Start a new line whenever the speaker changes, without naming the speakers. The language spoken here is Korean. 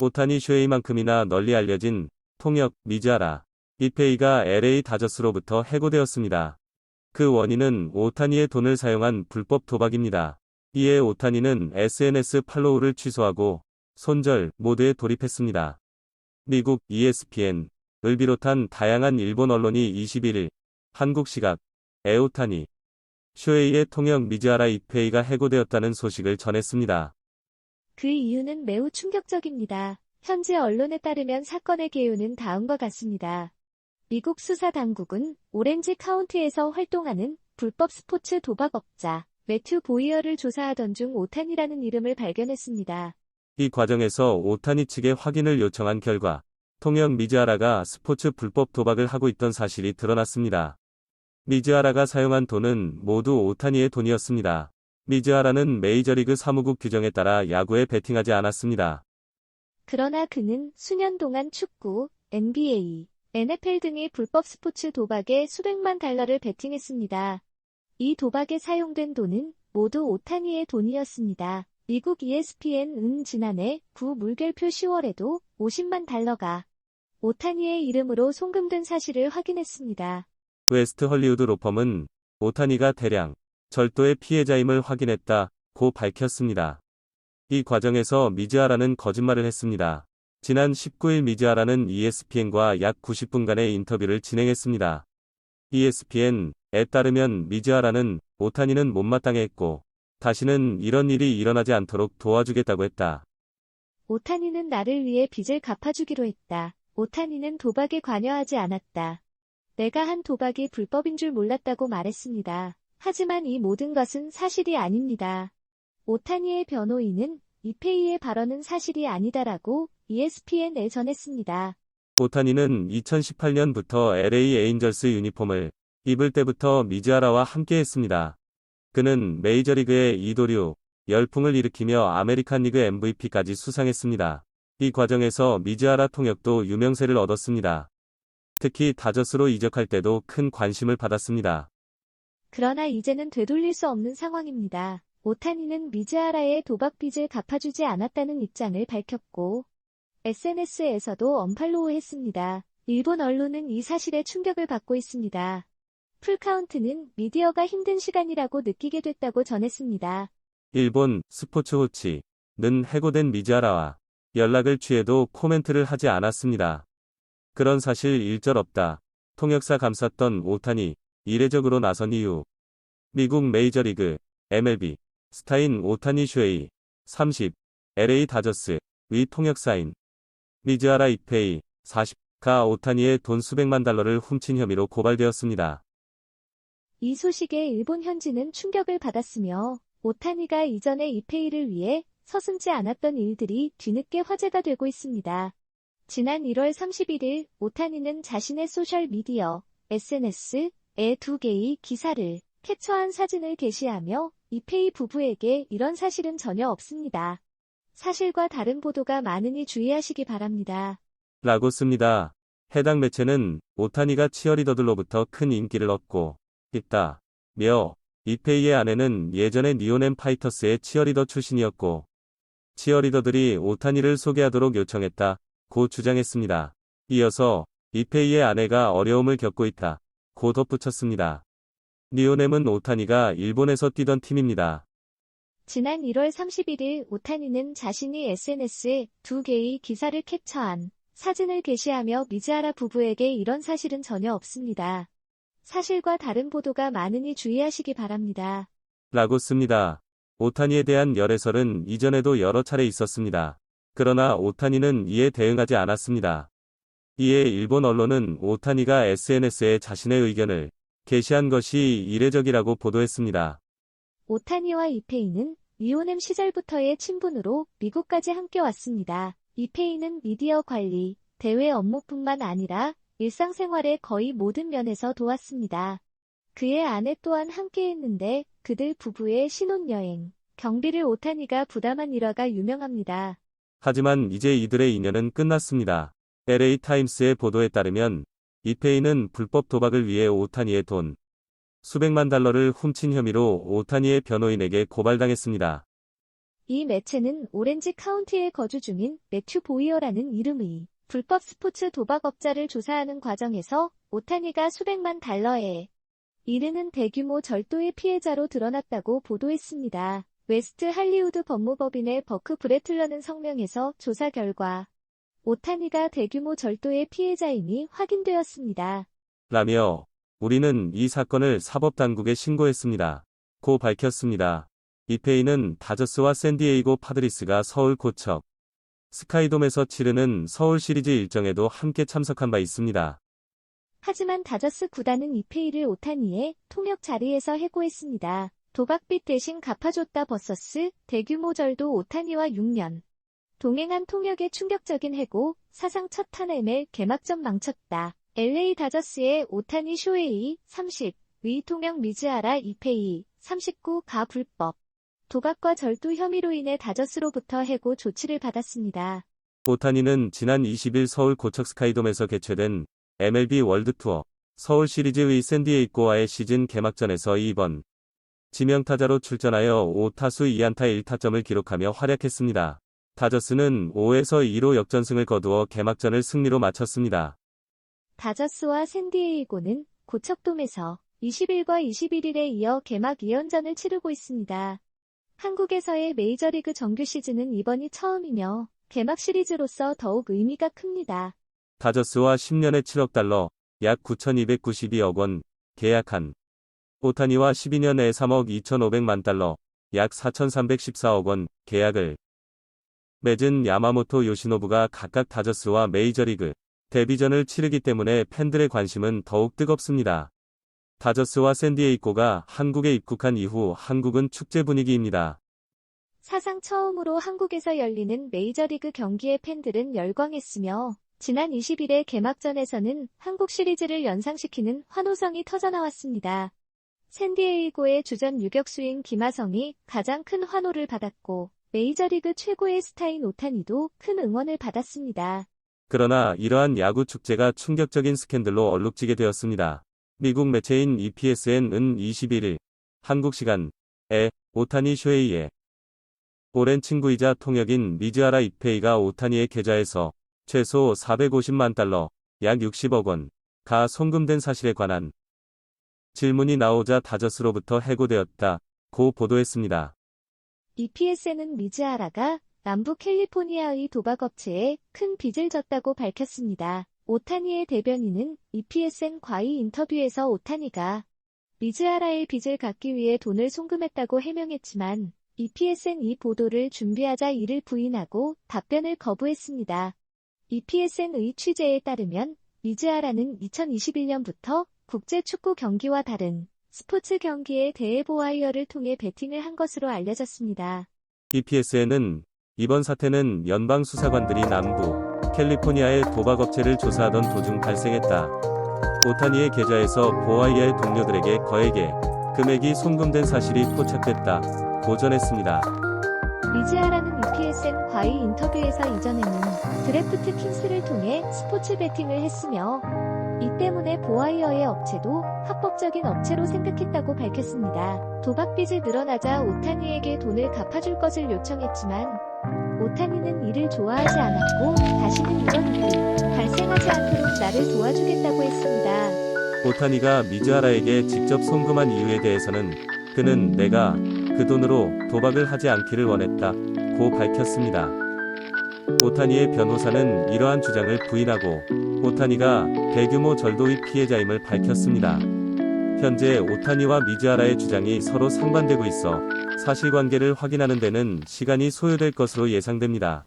오타니 슈헤이만큼이나 널리 알려진 통역 미즈하라 이페이가 LA 다저스로부터 해고되었습니다. 그 원인은 오타니의 돈을 사용한 불법 도박입니다. 이에 오타니는 SNS 팔로우를 취소하고 손절 모드에 돌입했습니다. 미국 ESPN을 비롯한 다양한 일본 언론이 21일 한국 시각 오타니 슈헤이의 통역 미즈하라 이페이가 해고되었다는 소식을 전했습니다.
그 이유는 매우 충격적입니다. 현지 언론에 따르면 사건의 개요는 다음과 같습니다. 미국 수사 당국은 오렌지 카운티에서 활동하는 불법 스포츠 도박업자 매튜 보이어를 조사하던 중 오타니라는 이름을 발견했습니다.
이 과정에서 오타니 측에 확인을 요청한 결과 통역 미즈하라가 스포츠 불법 도박을 하고 있던 사실이 드러났습니다. 미즈하라가 사용한 돈은 모두 오타니의 돈이었습니다. 미즈하라는 메이저리그 사무국 규정에 따라 야구에 베팅하지 않았습니다.
그러나 그는 수년 동안 축구, NBA, NFL 등의 불법 스포츠 도박에 수백만 달러를 베팅했습니다. 이 도박에 사용된 돈은 모두 오타니의 돈이었습니다. 미국 ESPN은 지난해 구 물결표 10월에도 50만 달러가 오타니의 이름으로 송금된 사실을 확인했습니다.
웨스트 헐리우드 로펌은 오타니가 대량 절도의 피해자임을 확인했다고 밝혔습니다. 이 과정에서 미즈하라는 거짓말을 했습니다. 지난 19일 미즈하라는 ESPN과 약 90분간의 인터뷰를 진행했습니다. ESPN에 따르면 미즈하라는 오타니는 못마땅해 했고 다시는 이런 일이 일어나지 않도록 도와주겠다고 했다.
오타니는 나를 위해 빚을 갚아주기로 했다. 오타니는 도박에 관여하지 않았다. 내가 한 도박이 불법인 줄 몰랐다고 말했습니다. 하지만 이 모든 것은 사실이 아닙니다. 오타니의 변호인은 이페이의 발언은 사실이 아니다라고 ESPN에 전했습니다.
오타니는 2018년부터 LA 에인절스 유니폼을 입을 때부터 미즈하라와 함께했습니다. 그는 메이저리그의 이도류, 열풍을 일으키며 아메리칸 리그 MVP까지 수상했습니다. 이 과정에서 미즈하라 통역도 유명세를 얻었습니다. 특히 다저스로 이적할 때도 큰 관심을 받았습니다.
그러나 이제는 되돌릴 수 없는 상황입니다. 오타니는 미즈하라의 도박 빚을 갚아주지 않았다는 입장을 밝혔고 SNS에서도 언팔로우했습니다. 일본 언론은 이 사실에 충격을 받고 있습니다. 풀카운트는 미디어가 힘든 시간이라고 느끼게 됐다고 전했습니다.
일본 스포츠호치는 해고된 미즈하라와 연락을 취해도 코멘트를 하지 않았습니다. 그런 사실 일절 없다. 통역사 감쌌던 오타니 이례적으로 나선 이유. 미국 메이저리그 MLB 스타인 오타니 슈헤이 30 LA 다저스 위 통역사인 미즈하라 이페이 40가 오타니의 돈 수백만 달러를 훔친 혐의로 고발되었습니다.
이 소식에 일본 현지는 충격을 받았으며 오타니가 이전에 이페이를 위해 서슴지 않았던 일들이 뒤늦게 화제가 되고 있습니다. 지난 1월 31일 오타니는 자신의 소셜미디어 SNS에 두 개의 기사를 캡처한 사진을 게시하며 이페이 부부에게 이런 사실은 전혀 없습니다. 사실과 다른 보도가 많으니 주의하시기 바랍니다.
라고 씁니다. 해당 매체는 오타니가 치어리더들로부터 큰 인기를 얻고 있다. 며 이페이의 아내는 예전에 니오넴 파이터스의 치어리더 출신이었고 치어리더들이 오타니를 소개하도록 요청했다고 주장했습니다. 이어서 이페이의 아내가 어려움을 겪고 있다고 덧붙였습니다. 니오넴은 오타니가 일본에서 뛰던 팀입니다.
지난 1월 31일 오타니는 자신이 SNS에 두 개의 기사를 캡처한 사진을 게시하며 미즈하라 부부에게 이런 사실은 전혀 없습니다. 사실과 다른 보도가 많으니 주의하시기 바랍니다.
라고 씁니다. 오타니에 대한 열애설은 이전에도 여러 차례 있었습니다. 그러나 오타니는 이에 대응하지 않았습니다. 이에 일본 언론은 오타니가 SNS에 자신의 의견을 게시한 것이 이례적이라고 보도했습니다.
오타니와 이페이는 니오넴 시절부터의 친분으로 미국까지 함께 왔습니다. 이페이는 미디어 관리, 대외 업무뿐만 아니라 일상생활의 거의 모든 면에서 도왔습니다. 그의 아내 또한 함께했는데 그들 부부의 신혼여행, 경비를 오타니가 부담한 일화가 유명합니다.
하지만 이제 이들의 인연은 끝났습니다. LA타임스의 보도에 따르면 이페이는 불법 도박을 위해 오타니의 돈 수백만 달러를 훔친 혐의로 오타니의 변호인에게 고발당했습니다.
이 매체는 오렌지 카운티에 거주 중인 매튜 보이어라는 이름의 불법 스포츠 도박업자를 조사하는 과정에서 오타니가 수백만 달러에 이르는 대규모 절도의 피해자로 드러났다고 보도했습니다. 웨스트 할리우드 법무법인의 버크 브래틀러는 성명에서 조사 결과 오타니가 대규모 절도의 피해자임이 확인되었습니다.
라며 우리는 이 사건을 사법당국에 신고했습니다. 고 밝혔습니다. 이페이는 다저스와 샌디에이고 파드리스가 서울 고척 스카이돔에서 치르는 서울 시리즈 일정에도 함께 참석한 바 있습니다.
하지만 다저스 구단은 이페이를 오타니의 통역 자리에서 해고했습니다. 도박빚 대신 갚아줬다 버서스 대규모 절도 오타니와 6년 동행한 통역의 충격적인 해고, 사상 첫 한 ML 개막전 망쳤다. LA 다저스의 오타니 쇼헤이 30, 의 통역 미즈아라 이페이 39가 불법 도박과 절도 혐의로 인해 다저스로부터 해고 조치를 받았습니다.
오타니는 지난 20일 서울 고척 스카이돔에서 개최된 MLB 월드투어 서울 시리즈의 샌디에이고와의 시즌 개막전에서 2번 지명타자로 출전하여 5타수 2안타 1타점을 기록하며 활약했습니다. 다저스는 5에서 2로 역전승을 거두어 개막전을 승리로 마쳤습니다.
다저스와 샌디에이고는 고척돔에서 20일과 21일에 이어 개막 2연전을 치르고 있습니다. 한국에서의 메이저리그 정규 시즌은 이번이 처음이며 개막 시리즈로서 더욱 의미가 큽니다.
다저스와 10년에 7억 달러, 약 9,292억 원, 계약한 오타니와 12년에 3억 2,500만 달러, 약 4,314억 원, 계약을 맺은 야마모토 요시노부가 각각 다저스와 메이저리그 데뷔전을 치르기 때문에 팬들의 관심은 더욱 뜨겁습니다. 다저스와 샌디에이고가 한국에 입국한 이후 한국은 축제 분위기입니다.
사상 처음으로 한국에서 열리는 메이저리그 경기에 팬들은 열광했으며 지난 20일의 개막전에서는 한국 시리즈를 연상시키는 환호성이 터져나왔습니다. 샌디에이고의 주전 유격수인 김하성이 가장 큰 환호를 받았고 메이저리그 최고의 스타인 오타니도 큰 응원을 받았습니다.
그러나 이러한 야구 축제가 충격적인 스캔들로 얼룩지게 되었습니다. 미국 매체인 EPSN은 21일 한국 시간에 오타니 쇼헤이의 오랜 친구이자 통역인 미즈아라 이페이가 오타니의 계좌에서 최소 450만 달러, 약 60억 원가 송금된 사실에 관한 질문이 나오자 다저스로부터 해고되었다고 보도했습니다.
EPSN은 미즈아라가 남부 캘리포니아의 도박업체에 큰 빚을 졌다고 밝혔습니다. 오타니의 대변인은 EPSN과의 인터뷰에서 오타니가 미즈아라의 빚을 갚기 위해 돈을 송금했다고 해명했지만 EPSN 이 보도를 준비하자 이를 부인하고 답변을 거부했습니다. EPSN의 취재에 따르면 미즈아라는 2021년부터 국제 축구 경기와 다른 스포츠 경기에 대해 보아이어를 통해 베팅을 한 것으로 알려졌습니다.
EPSN은 이번 사태는 연방 수사관들이 남부 캘리포니아의 도박업체를 조사하던 도중 발생했다. 오타니의 계좌에서 보아이어의 동료들에게 거액의 금액이 송금된 사실이 포착됐다. 고전했습니다.
미즈아라는 EPSN과의 인터뷰에서 이전에는 드래프트 킹스를 통해 스포츠 베팅을 했으며 이 때문에 보아이어의 업체도 합법적인 업체로 생각했다고 밝혔습니다. 도박빚이 늘어나자 오타니에게 돈을 갚아줄 것을 요청했지만 오타니는 이를 좋아하지 않았고 다시는 이런 일이 발생하지 않도록 나를 도와주겠다고 했습니다.
오타니가 미즈아라에게 직접 송금한 이유에 대해서는 그는 내가 그 돈으로 도박을 하지 않기를 원했다고 밝혔습니다. 오타니의 변호사는 이러한 주장을 부인하고 오타니가 대규모 절도의 피해자임을 밝혔습니다. 현재 오타니와 미즈아라의 주장이 서로 상반되고 있어 사실관계를 확인하는 데는 시간이 소요될 것으로 예상됩니다.